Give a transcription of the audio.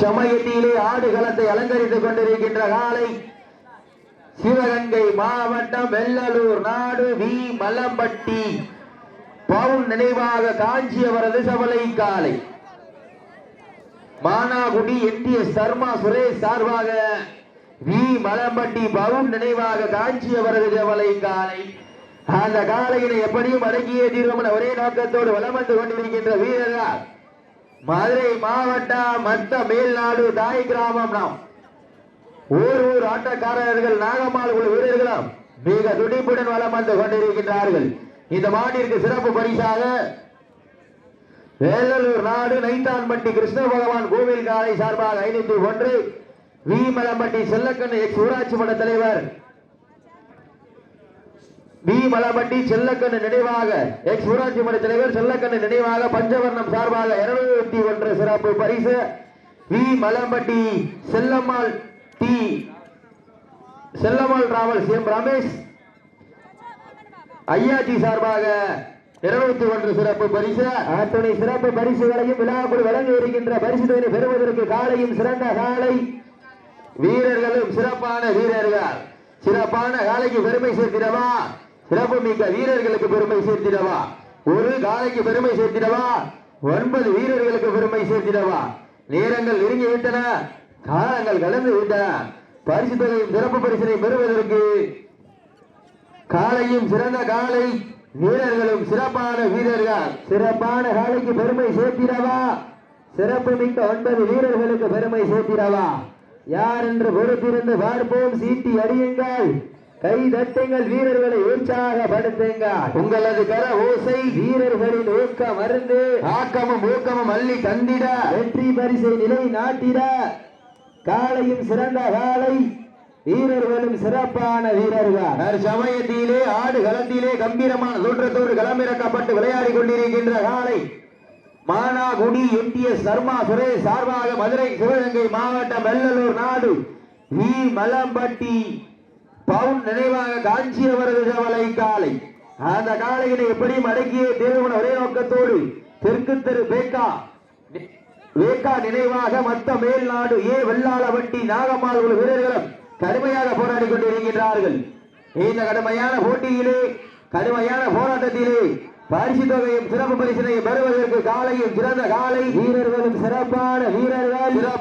சமயத்திலே ஆடுகளத்தை அலங்கரித்துக் கொண்டிருக்கின்ற காலை சிவகங்கை மாவட்டம் வெள்ளலூர் நாடு வி மலம்பட்டி பவுன் நினைவாக காஞ்சி அவரது சவலை காலை மானாகுடி என்டிஎஸ் சர்மா சுரேஷ் சார்பாக வி மலம்பட்டி பவுன் நினைவாக காஞ்சி அவரது சவலை காலை அந்த காலையினை எப்படியும் அடக்கியே தீர்வம் ஒரே நோக்கத்தோடு வலம் வந்து கொண்டிருக்கின்ற வீரர்கள் மதுரை மாவட்டம் மத்த மேல்நாடு தாய் கிராமம் நாம் ஊர் ஆட்டக்காரர்கள் நாகம்மாள் குழு வீரர்களும் மிக துடிப்புடன் வலம் வந்து கொண்டிருக்கின்றார்கள். இந்த மாட்டிற்கு சிறப்பு பரிசாக வேலூர் நாடு நைத்தான்பட்டி கிருஷ்ண பகவான் கோவில் காலை சார்பாக 501 வி மலம்பட்டி செல்லக்கண்ணு எக்ஸ் ஊராட்சி மன்ற தலைவர் வி மலம்பட்டி செல்லக்கண்ணு நினைவாக எக்ஸ் ஊராட்சி மன்ற தலைவர் செல்லக்கண்ணு நினைவாக பஞ்சவர்ணம் சார்பாக 201 சிறப்பு பரிசு V Malampatti Chellammal T Chellammal travels M Ramesh ஐயாஜி சார்பாக 201 சிறப்பு பரிசு அத்துணை சிறப்பு பரிசுகளையும் விழாக்குள் வழங்கி வருகின்ற பரிசு தொகையை பெறுவதற்கு காலையும் சிறந்த காலை வீரர்களும் சிறப்பான வீரர்கள் சிறப்பான காலைக்கு பெருமை சேர்த்திடவா சிறப்பு மிக்க வீரர்களுக்கு பெருமை சேர்த்திடவா ஒரு காலைக்கு பெருமை சேர்த்திடவா 9 வீரர்களுக்கு பெருமை சேர்த்திடவா நேரங்கள் நெருங்கி விட்டன காலங்கள் கலந்து விட்டன பரிசு தொகையும் சிறப்பு பரிசினை பெறுவதற்கு காலையும் சிறந்த காலை வீரர்களும் சிறப்பான வீரர்கள் சிறப்பான காலைக்கு பெருமை சேர்த்திடவா சிறப்பு மிக்க 9 வீரர்களுக்கு பெருமை சேர்த்திடவா யார் என்று பொறுத்திருந்து பார்ப்போம். சீட்டி அடியுங்கள், கை தட்டுங்கள், வீரர்களை உற்சாகப்படுத்துங்கள். உங்களது கர ஓசை வீரர்களின் ஊக்கம் மருந்து ஆக்கமும் ஊக்கமும் அள்ளி தந்திட வெற்றி பரிசை நிலை நாட்டிட காலையும் சிறந்த காலை வீரர்களும் சிறப்பான வீரர்கள் சமயத்திலே ஆடு களத்திலே கம்பீரமான தோற்றத்தோடு களமிறக்கப்பட்டு விளையாடி கொண்டிருக்கின்ற காலை மானாகுடி என்டிஎஸ் சர்மா சுரேஷ் சார்பாக மதுரை சிவகங்கை மாவட்டம் வெள்ளலூர் நாடு வி மலம்பட்டி பவுன் நினைவாக காஞ்சி அவரது சவலை காலை அந்த காலையினை எப்படியும் அடக்கிய தேவன ஒரே நோக்கத்தோடு தெற்கு தெரு வேக்கா நினைவாக மத்த மேல்நாடு ஏ வெள்ளாளவட்டி நாகம்மாள் உள்ள வீரர்களும் கடுமையாக போராடி கொண்டிருக்கின்றார்கள். இந்த கடுமையான போட்டியிலே கடுமையான போராட்டத்திலே பரிசு தொகையும் சிறப்பு பரிசினையும் பெறுவதற்கு காலையும் சிறந்த காலை வீரர்களும் சிறப்பான வீரர்கள்